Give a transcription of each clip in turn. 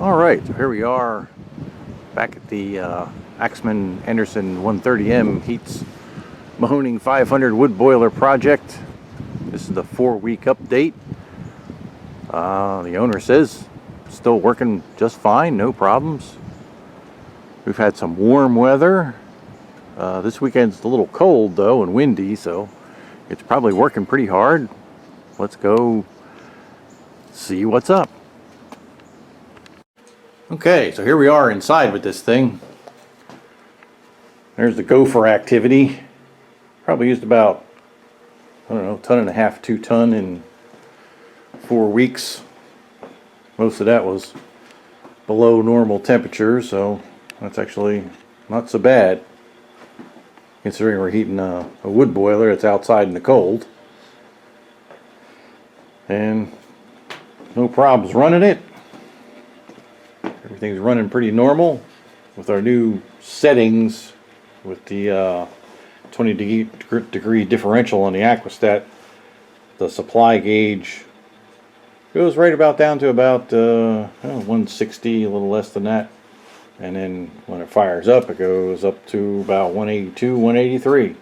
Alright, so here we are back at the Axeman Anderson 130M Heats Mahoning 500 wood boiler project. This is the 4-week update. The owner says still working just fine, no problems. We've had some warm weather. This weekend's a little cold though and windy, so it's probably working pretty hard. Let's go see what's up. Okay, so here we are inside with this thing. There's the gopher activity. Probably used about, I don't know, 1.5 tons, 2 tons in 4 weeks. Most of that was below normal temperature, so that's actually not so bad, considering we're heating a wood boiler that's outside in the cold. And no problems running it. Everything's running pretty normal with our new settings with the 20-degree differential on the aquastat. The supply gauge goes right about down to about 160, a little less than that. And then when it fires up, it goes up to about 182, 183.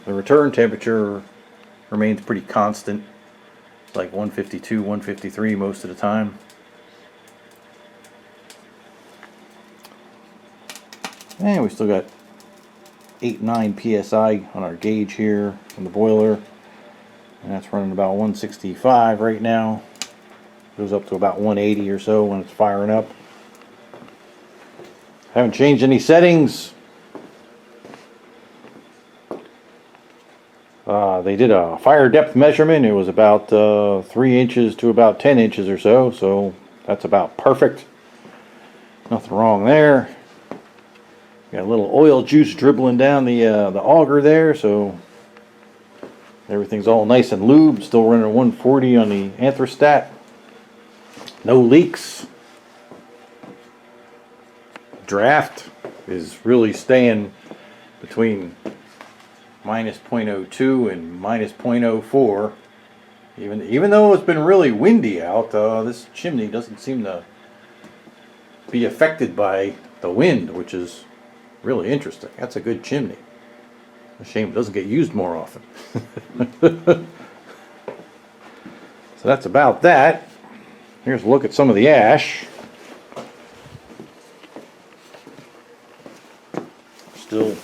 The return temperature remains pretty constant. It's like 152, 153 most of the time. And we still got 8-9 psi on our gauge here on the boiler. And that's running about 165 right now. Goes up to about 180 or so when it's firing up. Haven't changed any settings. They did a fire depth measurement. It was about 3 inches to about 10 inches or so, so that's about perfect. Nothing wrong there. Got a little oil juice dribbling down the auger there, so everything's all nice and lubed. Still running 140 on the anthrostat. No leaks. Draft is really staying between minus 0.02 and minus 0.04. Even though it's been really windy out, this chimney doesn't seem to be affected by the wind, which is really interesting. That's a good chimney. A shame it doesn't get used more often. So that's about that. Here's a look at some of the ash. Still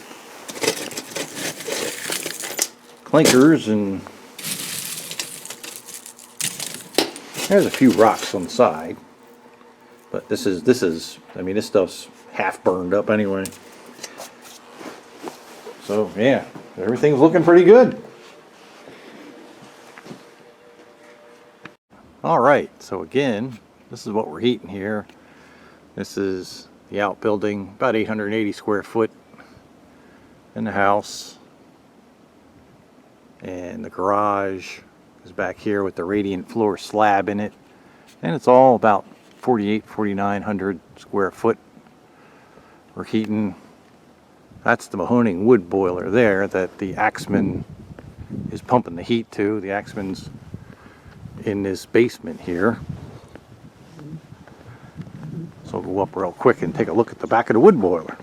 clinkers, and there's a few rocks on the side, but this is I mean, this stuff's half burned up anyway. So yeah, everything's looking pretty good. All right, so again, this is what we're heating here. This is the outbuilding, about 880 square foot in the house. And the garage is back here with the radiant floor slab in it. And it's all about 4,900 square foot. We're heating, that's the Mahoning wood boiler there that the Axeman is pumping the heat to. The Axeman's in this basement here. So we'll go up real quick and take a look at the back of the wood boiler.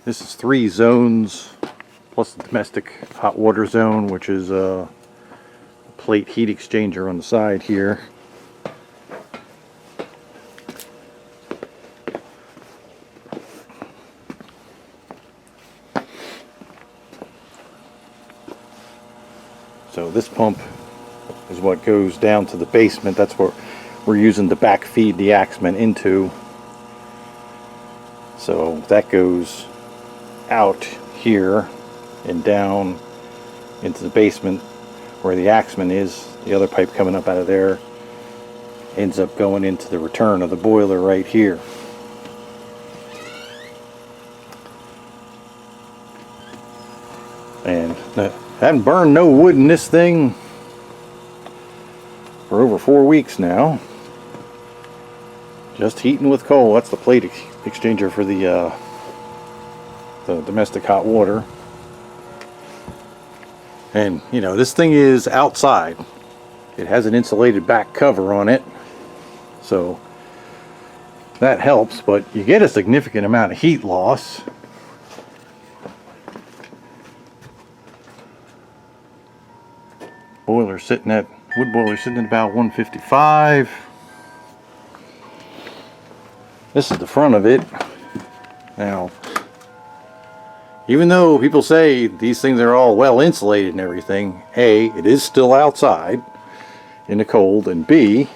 This is 3 zones plus the domestic hot water zone, which is a plate heat exchanger on the side here. So this pump is what goes down to the basement. That's what we're using to back feed the Axeman into. So that goes out here and down into the basement where the Axeman is. The other pipe coming up out of there ends up going into the return of the boiler right here. And I haven't burned no wood in this thing for over 4 weeks now. Just heating with coal. That's the plate exchanger for the the domestic hot water. And you know, this thing is outside. It has an insulated back cover on it, so that helps, but you get a significant amount of heat loss. Wood boiler sitting at about 155. This is the front of it. Now, even though people say these things are all well insulated and everything, A, it is still outside in the cold, and B,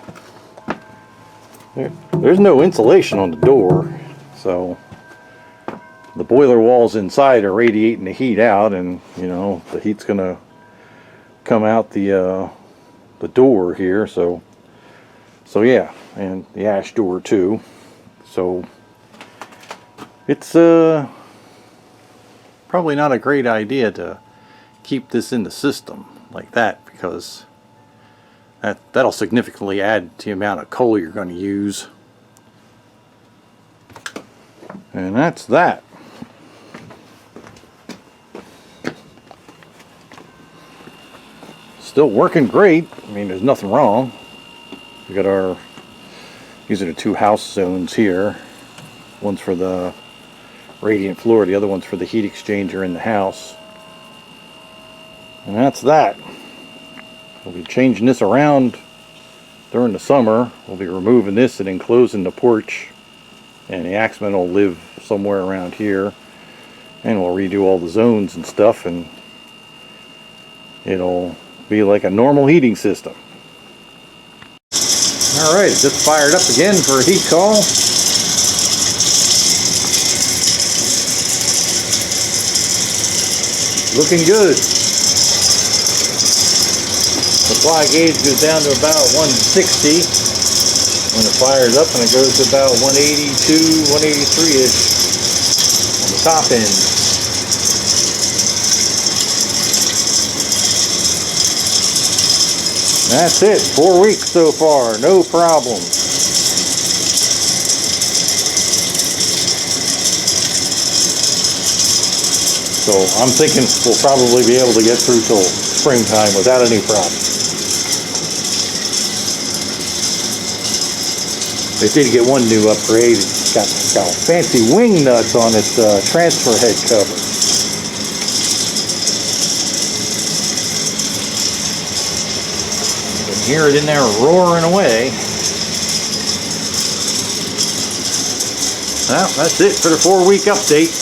there's no insulation on the door, so the boiler walls inside are radiating the heat out, and you know, the heat's gonna come out the door here, so yeah, and the ash door too. So it's probably not a great idea to keep this in the system like that, because that'll significantly add to the amount of coal you're going to use. And that's that. Still working great. I mean, there's nothing wrong. We got our, these are the two house zones here. One's for the radiant floor, the other one's for the heat exchanger in the house. And that's that. We'll be changing this around during the summer. We'll be removing this and enclosing the porch, and the Axeman will live somewhere around here, and we'll redo all the zones and stuff, and it'll be like a normal heating system. Alright, it's just fired up again for a heat call. Looking good. Supply gauge goes down to about 160 when it fires up, and it goes to about 182, 183-ish on the top end. That's it. 4 weeks so far. No problem. So I'm thinking we'll probably be able to get through till springtime without any problem. They did get one new upgrade. It's got fancy wing nuts on its transfer head cover. You can hear it in there roaring away. Well, that's it for the 4-week update.